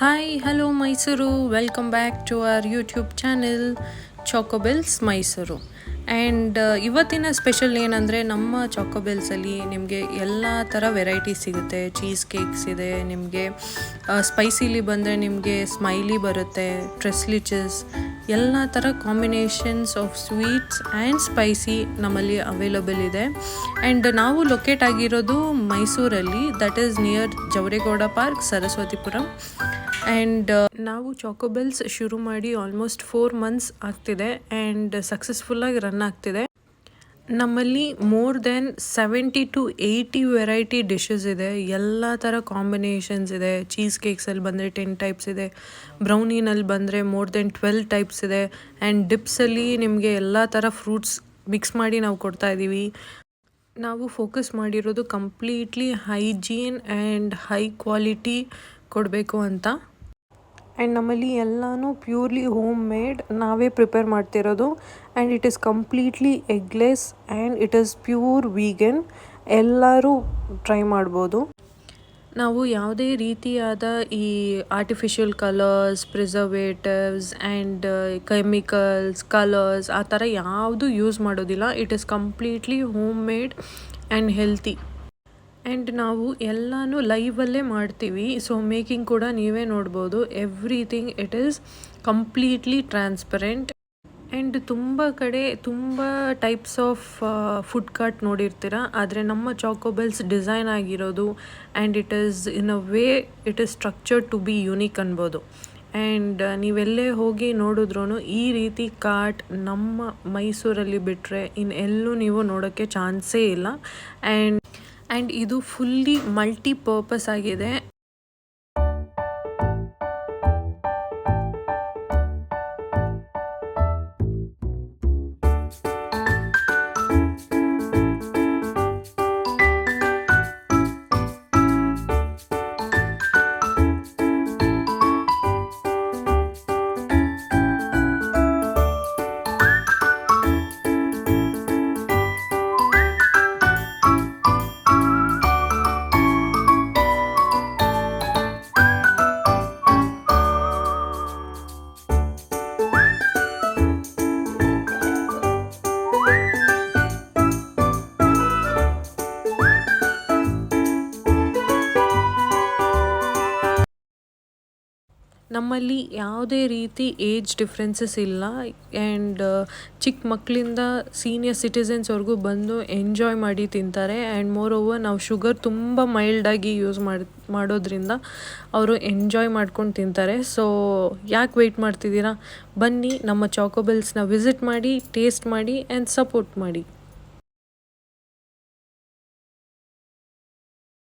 Hi hello Mysuru, welcome back to our YouTube channel Chocobells Mysuru. And ಇವತ್ತಿನ special ಏನಂದರೆ, ನಮ್ಮ ಚಾಕೋಬೆಲ್ಸಲ್ಲಿ ನಿಮಗೆ ಎಲ್ಲ ಥರ ವೆರೈಟೀಸ್ ಸಿಗುತ್ತೆ. ಚೀಸ್ ಕೇಕ್ಸ್ ಇದೆ, ನಿಮಗೆ ಸ್ಪೈಸಿಲಿ ಬಂದರೆ ನಿಮಗೆ ಸ್ಮೈಲಿ ಬರುತ್ತೆ, ಟ್ರೆಸ್ಲಿಚಸ್, ಎಲ್ಲ ಥರ combinations of sweets and spicy ನಮ್ಮಲ್ಲಿ ಅವೈಲಬಲ್ ಇದೆ. ಆ್ಯಂಡ್ ನಾವು ಲೊಕೇಟ್ ಆಗಿರೋದು ಮೈಸೂರಲ್ಲಿ, that is near Javaregowda park, Saraswathipuram. And ನಾವು ಚಾಕೋಬೆಲ್ಸ್ ಶುರು ಮಾಡಿ ಆಲ್ಮೋಸ್ಟ್ 4 months ಆಗ್ತಿದೆ ಆ್ಯಂಡ್ ಸಕ್ಸಸ್ಫುಲ್ಲಾಗಿ ರನ್ ಆಗ್ತಿದೆ. ನಮ್ಮಲ್ಲಿ more than 70 to 80 variety dishes ಇದೆ. ಎಲ್ಲ ಥರ ಕಾಂಬಿನೇಷನ್ಸ್ ಇದೆ. ಚೀಸ್ ಕೇಕ್ಸಲ್ಲಿ ಬಂದರೆ 10 ಟೈಪ್ಸ್ ಇದೆ, ಬ್ರೌನಿನಲ್ಲಿ ಬಂದರೆ ಮೋರ್ ದೆನ್ 12 ಟೈಪ್ಸ್ ಇದೆ. ಆ್ಯಂಡ್ ಡಿಪ್ಸಲ್ಲಿ ನಿಮಗೆ ಎಲ್ಲ ಥರ ಫ್ರೂಟ್ಸ್ ಮಿಕ್ಸ್ ಮಾಡಿ ನಾವು ಕೊಡ್ತಾ ಇದ್ದೀವಿ. ನಾವು ಫೋಕಸ್ ಮಾಡಿರೋದು completely hygiene and high quality ಕೊಡಬೇಕು ಅಂತ. ಆ್ಯಂಡ್ ನಮ್ಮಲ್ಲಿ ಎಲ್ಲನೂ ಪ್ಯೂರ್ಲಿ ಹೋಮ್ ಮೇಡ್, ನಾವೇ ಪ್ರಿಪೇರ್ ಮಾಡ್ತಿರೋದು. And it is completely eggless and it is pure vegan. ಎಲ್ಲರೂ ಟ್ರೈ ಮಾಡ್ಬೋದು. ನಾವು ಯಾವುದೇ ರೀತಿಯಾದ ಈ artificial colours, preservatives and chemicals, colours ಆ ಥರ ಯಾವುದು ಯೂಸ್ ಮಾಡೋದಿಲ್ಲ. It is completely home made and healthy. And ನಾವು ಎಲ್ಲನೂ ಲೈವಲ್ಲೇ ಮಾಡ್ತೀವಿ. ಸೊ ಮೇಕಿಂಗ್ ಕೂಡ ನೀವೇ ನೋಡ್ಬೋದು. Everything it is completely transparent. And ತುಂಬ ಕಡೆ ತುಂಬ ಟೈಪ್ಸ್ ಆಫ್ ಫುಡ್ ಕಾರ್ಟ್ ನೋಡಿರ್ತೀರ, ಆದರೆ ನಮ್ಮ ಚಾಕೋಬೆಲ್ಸ್ ಡಿಸೈನ್ ಆಗಿರೋದು and it is in a way it is structured to be unique ಅನ್ಬೋದು. ಆ್ಯಂಡ್ ನೀವೆಲ್ಲೇ ಹೋಗಿ ನೋಡಿದ್ರೂ ಈ ರೀತಿ ಕಾರ್ಟ್ ನಮ್ಮ ಮೈಸೂರಲ್ಲಿ ಬಿಟ್ಟರೆ ಇನ್ನೆಲ್ಲೂ ನೀವು ನೋಡೋಕ್ಕೆ ಚಾನ್ಸೇ ಇಲ್ಲ. ಆ್ಯಂಡ್ ಇದು ಫುಲ್ಲಿ ಮಲ್ಟಿಪರ್ಪಸ್ ಆಗಿದೆ. ನಮ್ಮಲ್ಲಿ ಯಾವುದೇ ರೀತಿ ಏಜ್ ಡಿಫ್ರೆನ್ಸಸ್ ಇಲ್ಲ. ಆ್ಯಂಡ್ ಚಿಕ್ಕ ಮಕ್ಕಳಿಂದ ಸೀನಿಯರ್ ಸಿಟಿಸನ್ಸ್ವರೆಗೂ ಬಂದು ಎಂಜಾಯ್ ಮಾಡಿ ತಿಂತಾರೆ. ಆ್ಯಂಡ್ ಮೋರ್ ಓವರ್ ನಾವು ಶುಗರ್ ತುಂಬ ಮೈಲ್ಡಾಗಿ ಯೂಸ್ ಮಾಡೋದ್ರಿಂದ ಅವರು ಎಂಜಾಯ್ ಮಾಡ್ಕೊಂಡು ತಿಂತಾರೆ. ಸೊ ಯಾಕೆ ವೆಯ್ಟ್ ಮಾಡ್ತಿದ್ದೀರಾ? ಬನ್ನಿ, ನಮ್ಮ ಚಾಕೋಬೆಲ್ಸ್ನ ವಿಸಿಟ್ ಮಾಡಿ, ಟೇಸ್ಟ್ ಮಾಡಿ ಆ್ಯಂಡ್ ಸಪೋರ್ಟ್ ಮಾಡಿ.